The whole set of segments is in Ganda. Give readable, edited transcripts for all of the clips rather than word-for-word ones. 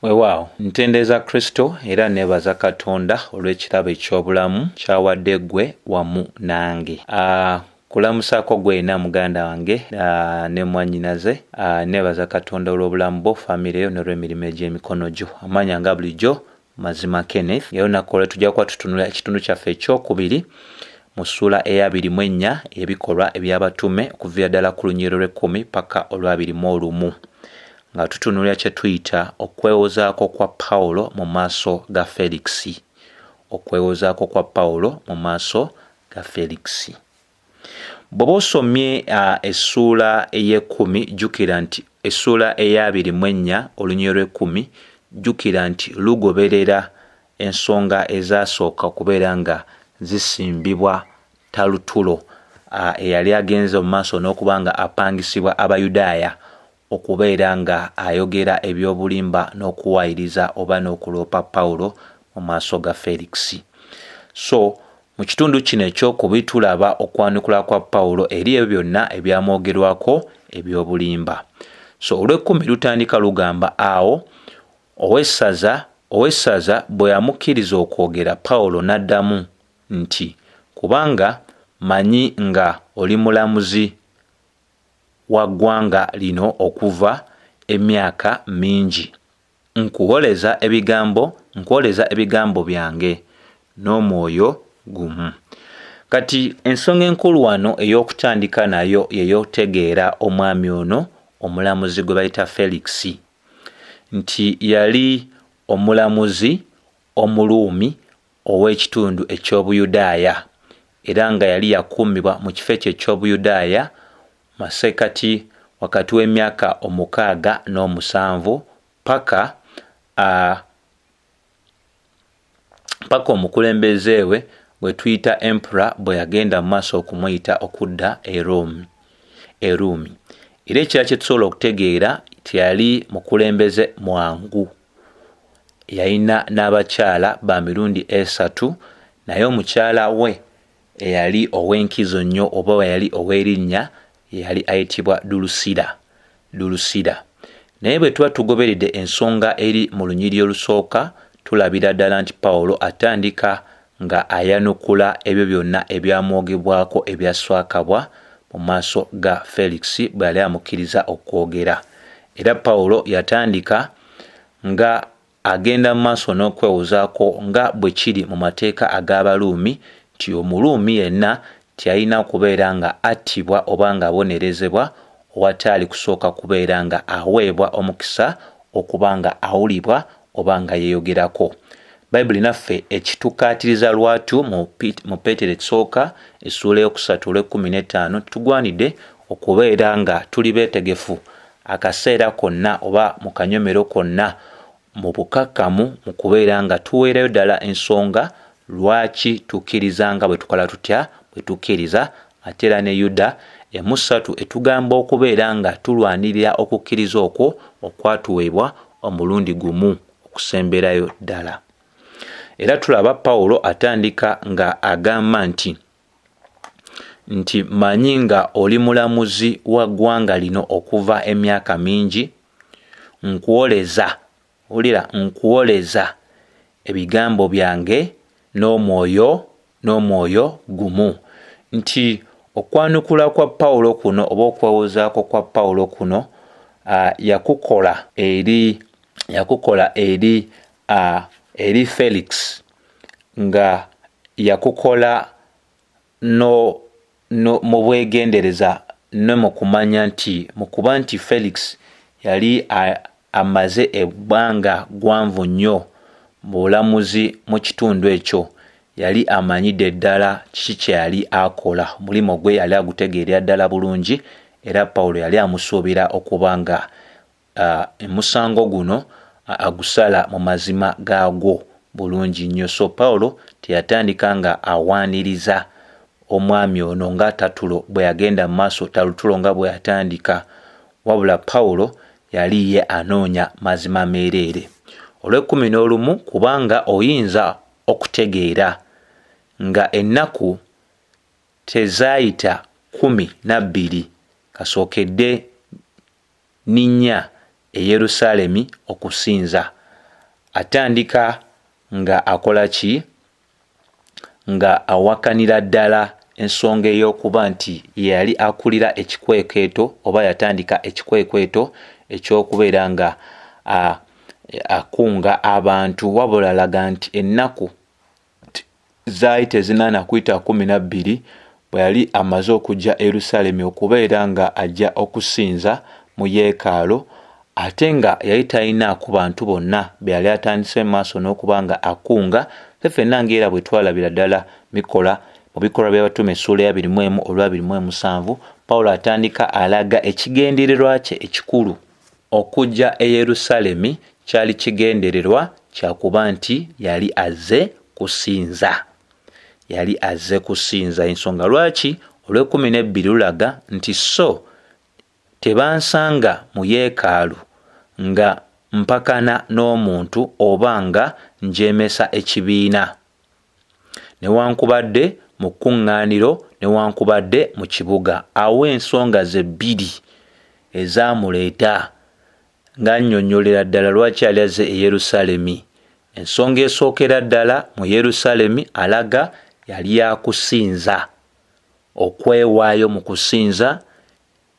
Weewaawo ntendeza Kristo era neebaza Katonda olw'ekirabo eky'obulamu kyawadde ggwe wamu nange. Kulamusaako gwena muganda wange ne mwannyinaze. Neebaza Katonda olw'obulamu bwo, famire yo n'olw'emirimu egy'emikono gyo. Amanya nga bulijjo Mazima Kenneth. Era olunaku olwo tujja kuba tutunula ekitundu kyaffe ekyokubiri mu ssuula eya 24 Ebikolwa eby'abatume okuviira ddala ku lunyiriro lw'10 paka olw'21. Nga tutunulira kye tuyita okwewozaako kwa Pawulo mu maaso ga Ferikisi. Okwewozaako kwa Pawulo mu maaso ga Ferikisi. Bw'oba osomye essuula ey'e10 jjukira nti essuula eya 24 olunyiriro lw'10 jjukira nti lugoberera ensonga ezaasooka okubeera nga zisimbibwa talutulo eyali agenze mu maaso n'okuba nga apangisibwa Abayudaaya okubeera nga ayogera eby'obulimba n'okuwaayiriza oba n'okuloopa Pawulo mu maaso ga Ferikisi. So mu kitundu kino ekyokubiri tulaba okwanukula kwa Pawulo eri ebyo byonna ebyamwogerwako eby'obulimba. So olw'ekkumi lutandika lugamba awo owessaza bwe yamukkiriza okwogera, Pawulo n'addamu nti, kubanga manyi nga oli mulamuzi wa ggwanga lino okuva emyaka mingi. Nkuwoleza ebigambo byange n'omwoyo gumu. Kati ensonga enkulu wano ey'okutandika nayo yeyotegeera omwami ono omulamuzi gwe bayita Ferikisi nti yali omulamuzi Omuruumi ow'ekitundu eky'Obuyudaaya era nga yali yakuumibwa mu kifo ekyo eky'Obuyudaaya masekati wakati w'emyaka 67 paka omukulembeze we gwe tuyita Emperor bwe yagenda mu maaso okumuyita okudda e Ruumi. Era ekirala kye tusobola okutegeera teyali mukulembeze mwangu. Yalina n'abakyala ba mirundi 3 naye omukyala we eyali ow'enkizo nnyo oba yali ow'erinnya yali ayitibwa Dulusira. Naye bwe tuba tugoberedde ensonga eri mu lunyiriri olusooka tulabira ddala nti Pawulo atandika nga ayanukula ebyo byonna ebyamwogebwako ebyaswakabwa mu maaso ga Ferikisi bwe yali amukkiriza okwogera. Era Pawulo yatandika nga agenda mu maaso n'okwewozaako nga bwe kiri mu mateeka ag'Abaruumi nti Omuruumi yenna tiyalina kubeera nga attibwa oba nga abonerezebwa owataali kusooka kubeera nga aweebwa omukisa okuba nga awulibwa oba nga yeeyogerako. Bayibuli naffe ekitukaatiriza lwatu mu Peetero ekisooka essuula ey'okusatu olw'15 tugwanidde okubeera nga tuli beetegefu akaseera konna oba mu kanyomero konna mu bukakkamu mu kubeera nga tuweerayo ddala ensonga lwaki tukkiriza nga bwe tukola tutya bwe tukkiriza, ate era ne Yuda emusatu etugamba okubeera nga tulwanirira okukkiriza okwo okwatuweebwa omulundi gumu okusemberayo ddala. Era tulaba Pawulo atandika nga agamba nti manyi nga oli mulamuzi wa ggwanga lino okuva emyaka mingi, nkuwoleza ebigambo byange n'omwoyo gumu. Nti okwanukula kwa Pawulo kuno oba okwewozaako kwa Pawulo kuno yakukola eri Felix, nga yakukola mu bwegendereza ne mu kumanya nti mukuba nti Felix yali amaze ebbanga gwanvu nnyo mu bulamuzi mu kitundu ekyo, yali amanyidde ddala kiki kye yali akola, omulimu gwe yali agutegeerera ddala bulungi, era Pawulo yali amusuubira okuba nga emusango guno agusala mu mazima gaagwo bulungi nnyo. So Pawulo teyatandika nga awaaniriza omwami ono nga tatulo bwe yagenda mu maaso talutulo nga bwe yatandika, wabula Pawulo yali ye anoonya mazima meereere. Olw'11 kubanga oyinza okutegeera nga ennaku tezaayita 12 kasookedde n'innya e Yerusaalemi okusinza atandika nga akola ki, nga awakanira ddala ensonga ey'okuba nti yali akulira ekikwekweto oba yatandika ekikwekweto ekyokubeera nga akunga abantu. Wabula alaga nti ennaku zaali tezinaana kuyita 12 bwe yali amaze okujja Yerusalemu okubeera nga ajja okusinza mu yeekaalu, ate nga yali talina ku bantu bonna be yali atandise mu maaso n'okuba nga akunga. Ffenna ng'era bwe twalabira ddala mu Bikolwa by'Abatume essuula ya 21 olwa 27, Pawulo atandika alaga ekigendererwa kye ekikulu okujja e Yerusalemu kyali kigendererwa kyakuba nti yali azze kusinza. Yali azze kusinza. Ensonga lwaki olw'12 lulaga nti so tebansanga mu yeekaalu nga mpakana n'omuntu oba nga njemesa ekibiina, newankubadde mu kkuŋŋaaniro newankubadde mu kibuga. Awo ensonga ze bbiri ezaamuleeta nga nnyonnyolera ddala lwaki yali azze e Yerusalemu. Ensonga esookera ddala mu Yerusalemu alaga yali yakusinza, okwewaayo mu kusinza.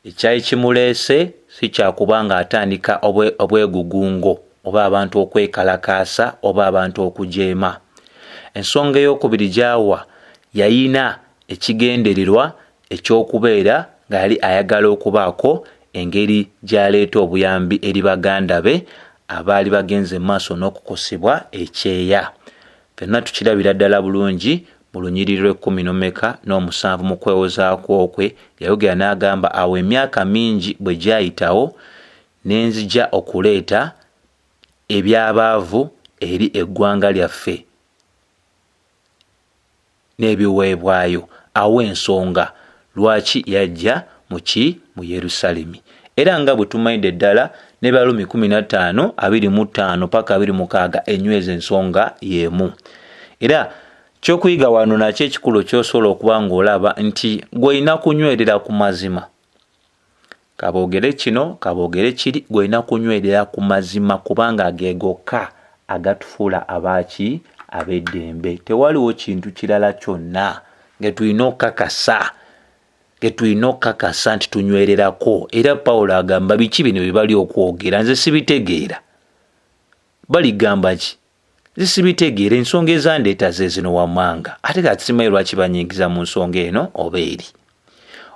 Ekyali kimuleese si kyakuba nga atandika obwegugungo oba abantu okwekalakaasa oba abantu okujeema. Ensonga ey'okubiri gy'awa yayina ekigendererwa eky'okubeera nga yali ayagala okubaako engeri gy'aleeta obuyambi eri baganda be abaali bagenze mu maaso n'okukosebwa ekyeya. Ffenna tukirabira ddala bulungi mu lunyiriri lw'17 mu kwewozaako kwe. Yayogera n'agamba awo emyaka mingi bwe gyayitawo ne nzija okuleeta ebyabaavu eri eggwanga lyaffe n'ebiweebwayo. Awo ensonga lwaki yajja mu Yerusalemu. Era nga bwe tumanyidde ddala ne Balumi 15:25 paka 26 enyweza ensonga y'emu. Era kyokuyiga wano nakyo ekikulu ky'osobola okuba ng'olaba nti gw'olina kunywerera ku mazima. Kaboogere kino kaboogere kiri, gw'olina kunywerera ku mazima kubanga ge gokka agatufuula abaaki ab'eddembe. Tewaliwo kintu kirala kyonna ge tulina okukakasa nti tunywererako. Era Pawulo agamba biki bino bye bali okwogera nze sibitegeera. Baligamba ki? Nze sibitegeera. Ensonga ezandeeta ze zino wammanga. Ate kati simanyi lwaki banyigiza mu nsonga eno oba eri.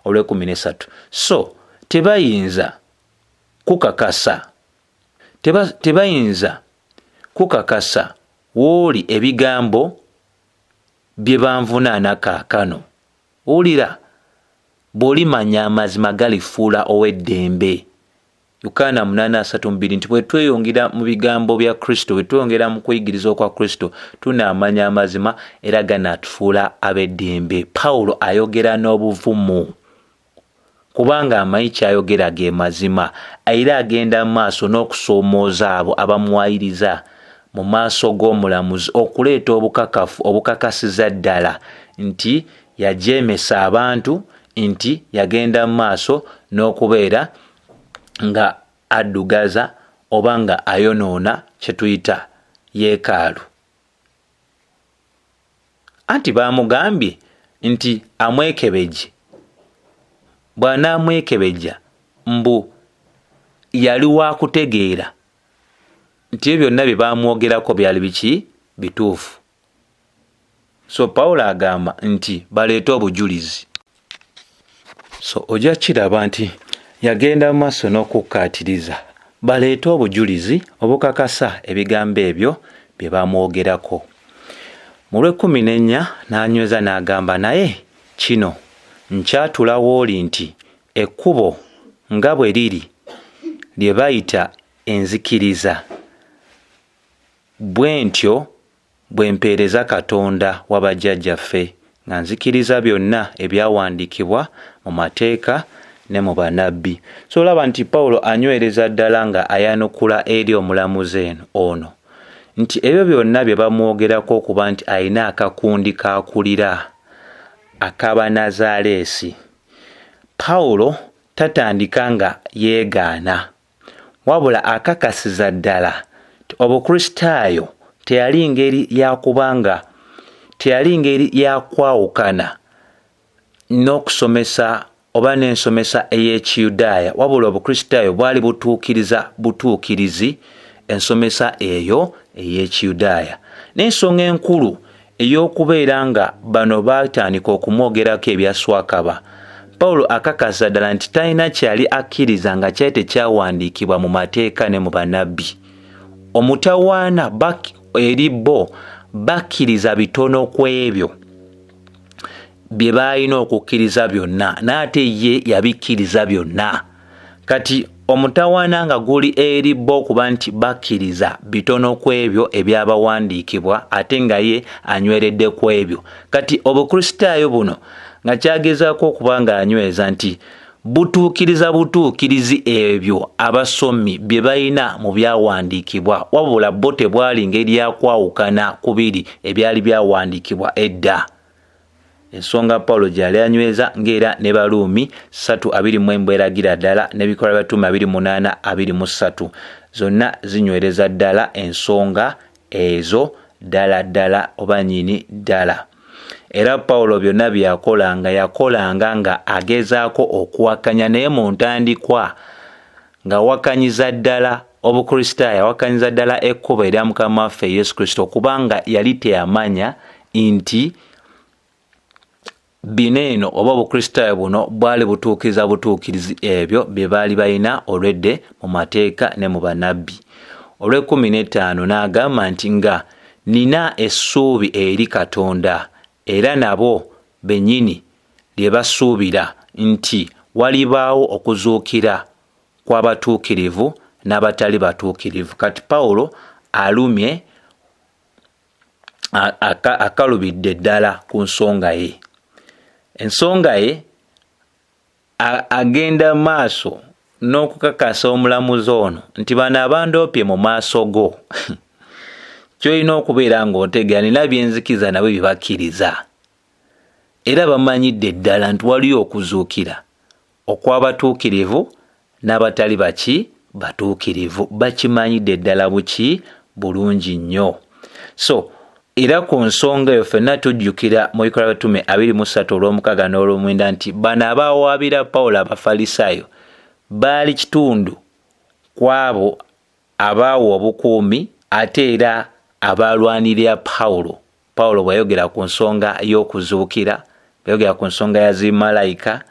Olw'13 so tebayinza kukakasa w'oli ebigambo bye banvunaana kaakano. Wulira, bw'olimanya amazima galifuula ow'eddembe. Yokaana 8:32 nti bwe tweyongera mu bigambo bya Kristo, bwe tweyongera mu kuyigiriza okwa Kristo, tunaamanya amazima era ganaatufuula ab'eddembe. Pawulo ayogera n'obuvumu kubanga amanyi kyayogera ge mazima, era agenda mu maaso n'okusoomooza abo abamuwayiriza mu maaso g'omulamuzi okuleeta obukakasiza ddala nti yajeemesa abantu, nti yagenda mu maaso n'okubeera nga addugaza oba nga ayonoona kye tuyita yeekaalu. Anti baamugambye nti amwekebejje. Bw'anaamwekebejja mbu yali wa kutegeera nti ebyo byonna bye baamwogerako byali biki bituufu. So Pawulo agamba nti baleete obujulizi. So ojja kiraba nti yagenda mu maaso n'okukkaatiriza baleete obujulizi obukakasa ebigambo ebyo bye baamwogerako. Mu lw'14 n'anyweza n'agamba naye kino nkyatula w'oli nti ekkubo nga bwe liri lye bayita enzikiriza, bwe ntyo bwe mpeereza Katonda wa bajjajjaffe nga nzikiriza byonna ebyawandiikibwa mu mateeka ne mu bannabbi. So olaba nti Pawulo anywereza ddala nga ayanukula eri omulamuzi ono nti ebyo byonna bye bamwogerako okuba nti alina akakundi k'akulira ak'Abanazaaleesi, Pawulo tatandika nga yeegaana, wabula akakasiza ddala Obukristaayo teyali ngeri yakubanga teyali ngeri yakwawukana n'okusomesa oba n'ensomesa ey'Ekiyudaaya, wabula Obukristaayo bwali butuukirizi ensomesa eyo ey'Ekiyudaaya. N'ensonga enkulu ey'okubeera nga bano baatandika okumwogerako ebyaswakaba, Pawulo akakasa ddala nti talina kyali akkiriza nga kyali tekyawandiikibwa mu mateeka ne mu bannabbi. Omutawaana eri bo bakkiriza bitono ku ebyo bye baalina okukkiriza byonna, n'ate ye yabikkiriza byonna. Kati omutawaana nga guli eri bo kuba nti bakkiriza bitono ku ebyo ebyabawandiikibwa, ate nga ye anyweredde ku ebyo. Kati Obukristaayo buno nga kyagezaako okuba nga anyweza nti butuukirizi ebyo abasomi bye balina mu byawandiikibwa, wabula bo tebwali ngeri yakwawukana kubiri ebyali byawandiikibwa edda. Ensonga Pawulo gyali anyweza ng'era ne Baluumi 3:24 eragira ddala n'Ebikolwa by'Abatume 28:23 zonna zinywereza ddala ensonga ezo ddala oba nnyini ddala. Era Pawulo byonna yakolanga nga agezaako okuwakanya, naye mu ntandikwa nga wakanyiza ddala Obukristaayo, wakanyiza ddala ekkubo erya Mukama waffe Yesu Kristo, kubanga yali teyamanya nti bineeno oba Obukristaayo buno bwali butuukirizi ebyo bye baali balina olwedde mu mateeka ne mu bannabbi. Olw'15 n'agamba nti nga nina essuubi eri Katonda, era nabo bennyini lye basuubira nti walibaawo okuzuukira kw'abatuukirivu n'abatali batuukirivu. Kati Pawulo alumye akalubidde ddala ku nsonga ye. Ensonga ye agenda maaso n'okukakasa omulamuzi ono nti bano abandoopye mu maaso go kyolina okubeera ng'otegeera nina byenzikiza nabo bye bakkiriza, era bamanyidde ddala nti waliyo okuzuukira okw'abatuukirivu n'abatali batuukirivu. Bakimanyidde ddala bulungi nnyo. So era ku nsonga eyo ffenna tujjukira mu Ebikolwa by'Abatume 23:6 n'olw'omwenda nti bano abawaabira Pawulo Abafalisaayo baali kitundu kw'abo abaawa obukuumi ate era abalwanirira Pawulo. Pawulo bwayogera ku nsonga y'okuzuukira, bwayogera ku nsonga ya zimalayika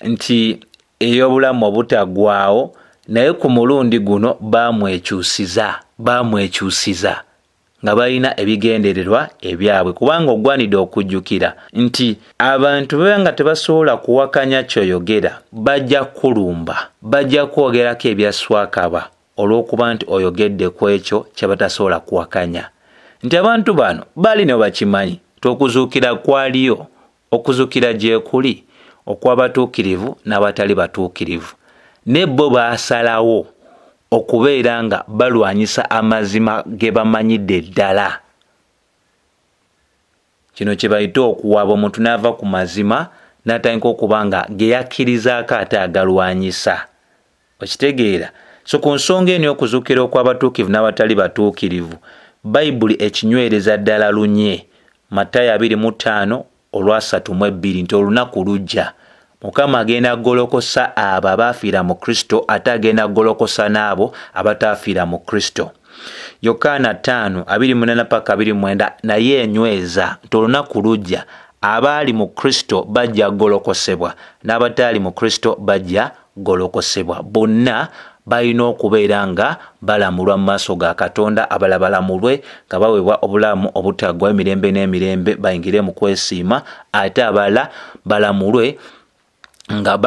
nti ey'obulamu obutaggwaawo, naye ku mulundi guno baamwekyusiza nga balina ebigendererwa ebyabwe, kubanga ogwanidde okujjukira nti abantu bwe nga tebasobola kuwakanya kyoyogera bajja kulumba, bajja kwogerako ebyaswakaba olw'okuba nti oyogedde ku ekyo kye batasobola kuwakanya. Nti abantu bano baali ne bakimanyi okuzuukira kwaliyo, okuzuukira gye kuli okw'abatuukirivu n'abatali batuukirivu, ne bo baasalawo okubeera nga balwanyisa amazima ge bamanyidde ddala. Kino kye bayita okuwaaba, omuntu n'ava ku mazima n'atandika okuba nga ge yakkirizaako ate agalwanyisa. Okitegeera? So ku nsonga eno y'okuzuukira okw'abatuukirivu n'abatali batuukirivu, Bayibuli ekinywereza ddala lunye. Matayo 25:32 nti olunaku lujja Mukama agenda golokosa abo abaafiira mu Kristo, ate agenda golokosa n'abo abataafiira mu Kristo. Yokaana 5:28-29 naye enyweza nti olunaku lujja abaali mu Kristo bajja golokosebwa n'abataali mu Kristo bajja golokosebwa. Bonna balina okubeera nga balamulwa mu maaso ga Katonda, abalala balamulwe nga baweebwa obulamu obutaggwaawo emirembe n'emirembe bayingire mu kwesiima, ate abalala balamulwe nga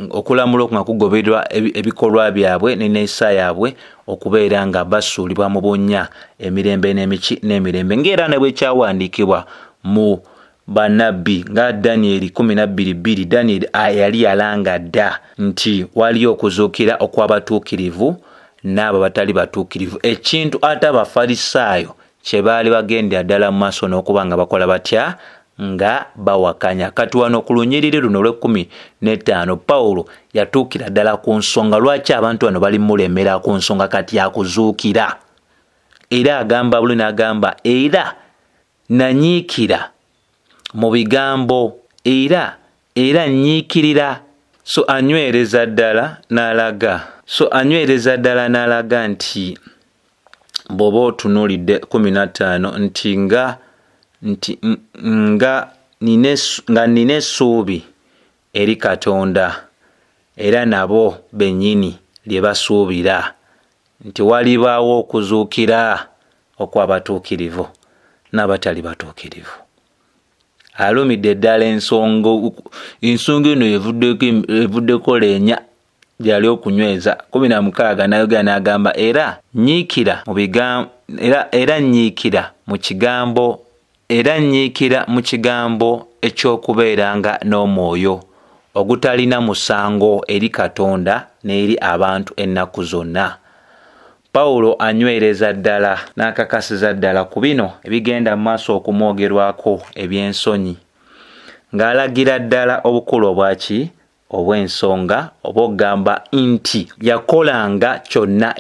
okulamula nga kugobererwa ebikolwa byabwe n'enneeyisa yaabwe, okubeera nga basuulibwa mu bunnya emirembe n'emirembe, ng'era ne bwekyawandiikibwa mu bannabbi nga Danyeri 12:2. Danyeri yali yalanga dda nti waliyo okuzuukira okw'abatuukirivu n'abo batali batuukirivu, ekintu ate Abafalisaayo kye baali bagendera ddala mu maaso n'okuba nga bakola batya, nga bawakanya. Kati wano ku lunyiriri luno olw'15 Pawulo yatuukira ddala ku nsonga lwaki abantu bano bali mulemera ku nsonga kati yakuzuukira. Era agamba buli n'agamba era nanyiikira mu bigambo era nyiikirira. So anywereza ddala n'alaga nti bw'oba otunuulidde 15 nga nina essuubi eri Katonda era nabo bennyini lye basuubira nti walibaawo okuzuukira okw'abatuukirivu n'abatali batuukirivu. Alumidde ddala ensonga eno evuddeko leenya gyali okunyweza. 16 n'ayogera n'agamba era nyiikira mu kigambo eky'okubeeranga n'omwoyo ogutalina musango eri Katonda n'eri abantu ennaku zonna. Pawulo anywereza ddala n'akakasiza ddala ku bino ebigenda mu maaso okumwogerwako eby'ensonyi, ng'alagira ddala obukulu obw'ensonga oba ogamba nti yakolanga kyonna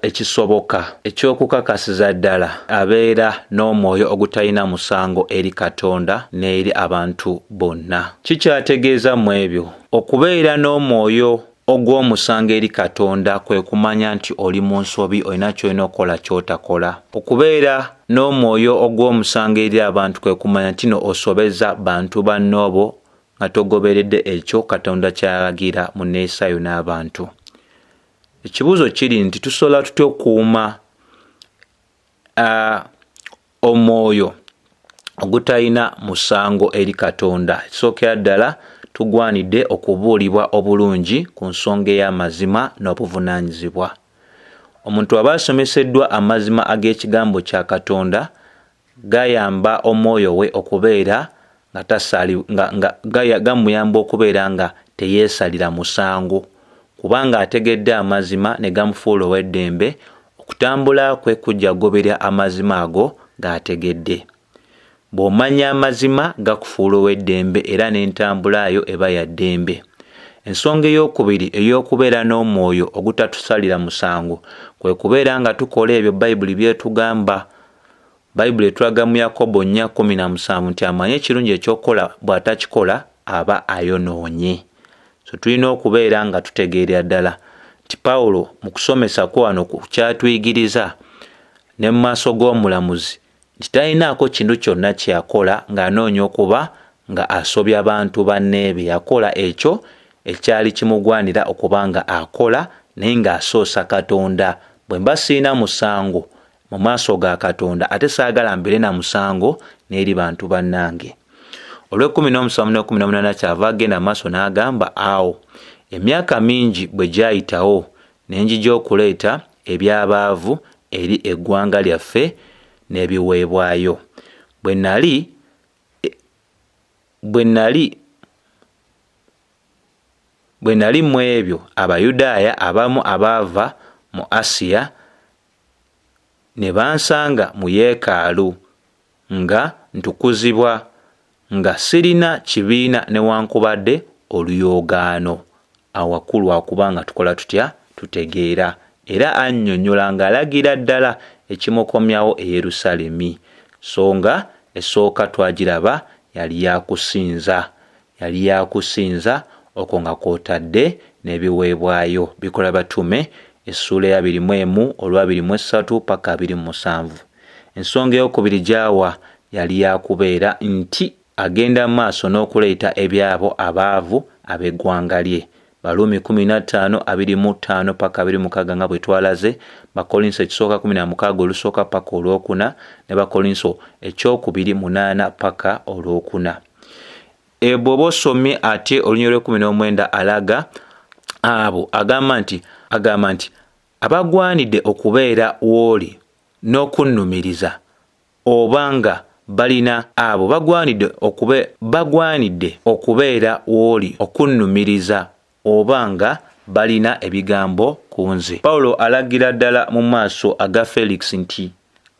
ekisoboka eky'okukakasiza ddala abeera n'omwoyo ogutalina musango eri Katonda n'eri abantu bonna. Kikyategeeza mu ebyo okubeera n'omwoyo ogw'omusango eri Katonda kwe kumanya nti oli mu nsobi, olina ky'olina okukola ky'otakola. Okubeera n'omwoyo ogw'omusango eri abantu kwe kumanya nti no osobeza bantu bannoobo nga togoberedde ekyo Katonda ky'alagira mu neesayo n'abantu. Ekibuuzo kiri nti tusobola tutya okukuuma omwoyo ogutalina musango eri Katonda? Ekisookera ddala tugwanidde okubuulibwa obulungi ku nsonga ey'amazima n'obuvunaanyizibwa. Omuntu aba asomeseddwa amazima ag'ekigambo kya Katonda gayamba omwoyo we okubeera gamuyamba okubeera nga teyeesalira musango, kubanga ategedde amazima ne gamufuula ow'eddembe. Okutambula kwe kujja kugoberera amazima ago g'ategedde. Bw'omanya amazima gakufuula ow'eddembe era n'entambula yo eba ya ddembe. Ensonga ey'okubiri ey'okubeera n'omwoyo ogutatusalira musango kwe kubeera nga tukola ebyo Bayibuli byetugamba. Bayibuli etulaga mu Yakobo 4:17 nti amanye ekirungi ekyokukola bw'atakikola aba ayonoonye. So tulina okubeera nga tutegeerera ddala nti Pawulo mu kusomesa kwe wano kyatuyigiriza ne mu maaso g'omulamuzi nti talinaako kintu kyonna kyakola ng'anoonya okuba nga asobya abantu banne be. Yakola ekyo ekyali kimugwanira okuba nga akola naye ng'asoosa Katonda. Bwe mba sirina musango mu maaso ga Katonda ate saagala mbeere na musango n'eri bantu bannange. Olw'17 ne 18 kyava agenda maaso n'agamba awo emyaka mingi bwe gyayitawo ne njija okuleeta ebyabaavu eri eggwanga lyaffe n'ebiweebwayo. Bwe nali mu ebyo Abayudaaya abamu abaava mu Asiya ne bansanga mu yeekaalu nga ntukuzibwa nga sirina kibiina newankubadde oluyoogaano. Awakulu akubanga tukola tutya tutegeera. Era annyonnyola ng'alagira ddala ekimukomyawo e Yerusaalemi. Songa esooka twagiraba yali yakusinza okwo nga kw'otadde n'ebiweebwayo. Bikola batume essuula ya 21 olwa 23 paka 27. Ensonga ey'okubiri gy'awa yali yakubeera nti agenda maaso n'okuleeta ebyabo abaavu ab'eggwanga lye. Baluumi 15:25 paka 26 nga bwe twalaze. Bakolinso ekisooka 16 olusooka paka olwokuna ne Bakolinso ekyokubiri 8 paka olwokuna. Bw'oba osomye ate olunyiriri 19 alaga abo agamba nti abagwanidde okubeera w'oli n'okunnumiriza obanga balina abo bagwanidde okubeera w'oli okunnumiriza obanga balina ebigambo ku nze. Pawulo alagira ddala mu maaso aga Ferikisi nti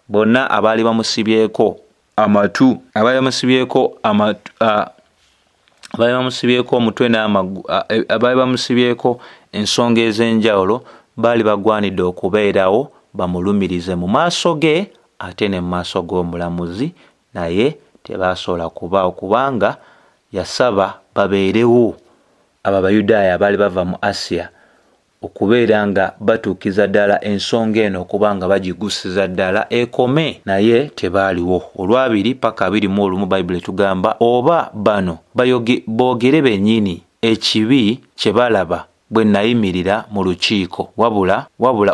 bonna abaali bamusibyeko amatu, abaali bamusibyeko amatu, abaali bamusibyeko omutwe n'amagulu, abaali bamusibyeko ensonga ez'enjawulo baali bagwanidde okubeerawo bamulumirize mu maaso ge ate ne mu maaso g'omulamuzi, naye tebaasobola kubaawo kubanga yasaba babeerewo abo Abayudaaya abaali bava mu Asiya okubeera nga batuukiza ddala ensonga eno okubanga bagigusiza ddala ekome, naye tebaaliwo. Olwabiri paka 21 Bayibuli etugamba oba bano boogere bennyini ekibi kye balaba bwe nayimirira mu lukiiko, wabula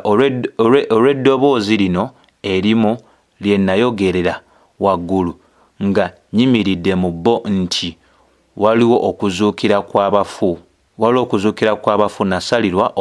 olw'eddoboozi lino erimu lye nayogerera waggulu nga nyimiridde mu bo nti waliwo okuzuukira kw'abafu, nasalirwa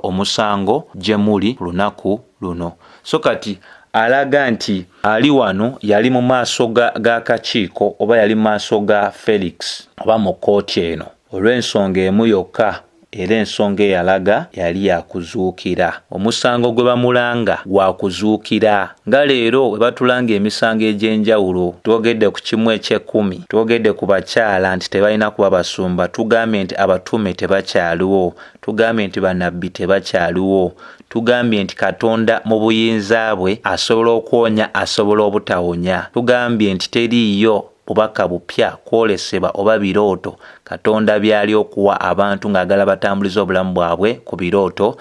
omusango gye muli lunaku luno. So kati alaga nti ali wano yali mu maaso g'akakiiko oba yali mu maaso ga Felix oba mu kkooti eno olw'ensonga emu yokka, era ensonga eyalaga yali yakuzuukira. Omusango gwe bamulanga gwa kuzuukira. Nga leero we batulanga emisango egy'enjawulo, twogedde ku kimu eky'ekkumi, twogedde ku bakyala nti tebalina kuba basumba, tugambye nti abatume tebakyaliwo, tugambye nti bannabbi tebakyaliwo, tugambye nti Katonda mu buyinza bwe asobola okwonya, asobola obutawonya, tugambye nti teriiyo bubaka bupya kwolesebwa oba birooto Katonda byali okuwa abantu ng'agala batambuliza obulamu bwabwe ku birooto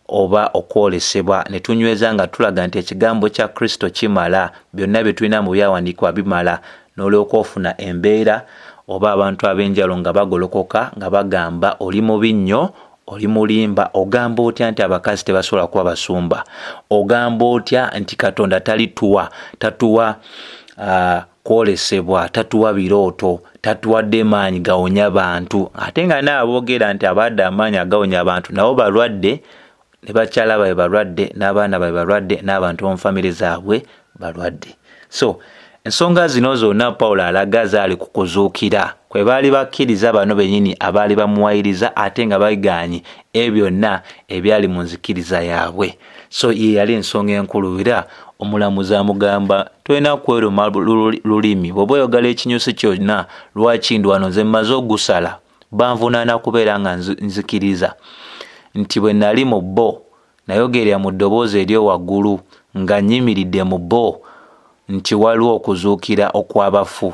oba okwolesebwa. Ne tunyweza nga tulaga nti ekigambo kya Kristo kimala, byonna bye tulina mu byawandiikibwa bimala, n'olyoka ofuna embeera oba abantu ab'enjalo nga bagolokoka nga bagamba oli mubi nnyo, oli mulimba, ogamba otya nti abakazi tebasobola kuba basumba, ogamba otya nti Katonda tatuwa kwolesebwa, tatuwa birooto, tatuwadde maanyi gawonya bantu, ate nga naabogera nti abadde amaanyi agawonya abantu nabo balwadde, ne bakyala babe balwadde, n'abaana babe balwadde, n'abantu mu famire zaabwe balwadde. So ensonga zino zonna Pawulo alaga zaali ku kuzuukira kwe baali bakkiriza bano bennyini abaali bamuwayiriza ate nga baganye byonna ebyali mu nzikiriza yaabwe. So ye yali ensonga enkulu, era omulamuzi amugamba tolina kweruma lulimi, bw'oba oyogala ekinyusi kyonna lwaki ndi wano nze mmaze ogusala, banvunaana kubeera nga nzikiriza nti bwe nali mu bo nayogerera mu ddoboozi eryo waggulu nga nyimiridde mu bo nti waliwo okuzuukira okw'abafu.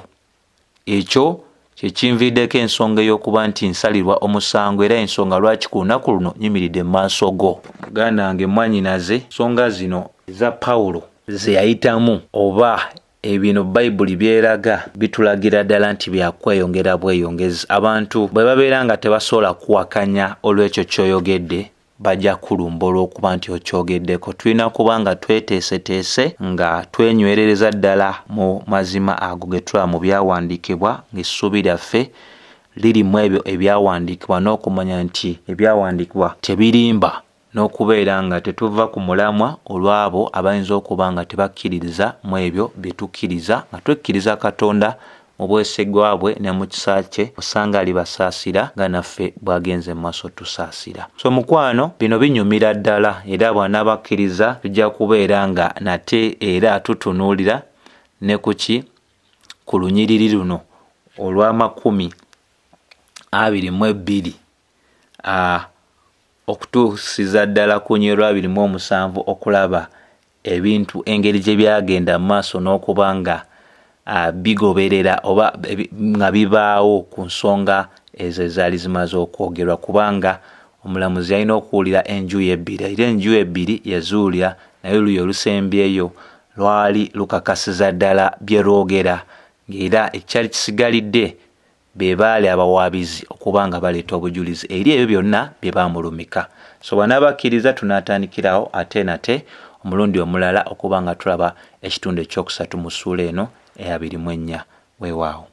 Ekyo kyekinviddeko ensonga ey'okuba nti nsalirwa omusango, era ensonga lwaki ku lunaku luno nyimiridde mu maaso go. Muganda wange mwannyinaze, ensonga zino eza Pawulo ze yayitamu oba ebino Bayibuli byeraga bitulagira ddala nti byakweyongera bweyongezi. Abantu bwe babeera nga tebasobola kuwakanya olw'ekyo ky'oyogedde bajja kulumba olw'okuba nti okyogeddeko. Tulina kuba nga tweteeseteese nga twenywerereza ddala mu mazima ago ge tulaba mu byawandiikibwa, ng'essuubi lyaffe lirimu ebyo ebyawandiikibwa, n'okumanya nti ebyawandiikibwa tebirimba, n'okubeera nga tetuva ku mulamwa olw'abo abayinza okuba nga tebakkiririza mu ebyo bye tukkiriza, nga twekkiriza Katonda mu bwesigwa bwe ne mu kisa kye, osanga alibasaasira nga naffe bw'agenze mu maaso tusaasira. So mukwano, bino binyumira ddala, era bw'anaabakkiriza tujja kubeera nga nate era tutunuulira ne ku lunyiriri luno olw'Amakumi 22 okutuusiza ddala ku nnyo 27 okulaba ebintu engeri gye byagenda mu maaso n'okuba nga bigoberera oba nga bibaawo ku nsonga ezo ezaali zimaze okwogerwa, kubanga omulamuzi yalina okuwulira enjuyi ebbiri, era enjuyi ebbiri yazuulya, naye oluuyi olusembyeyo lwali lukakasiza ddala bye lwogera, ng'era ekyali kisigalidde be baali abawaabizi okuba nga baleeta obujulizi eri ebyo byonna bye baamulumika. So bw'anaabakkiriza tunaatandikirawo ate nate omulundi omulala okuba nga tulaba ekitundu ekyokusatu mu ssuula eno eya 24. Weewaawo.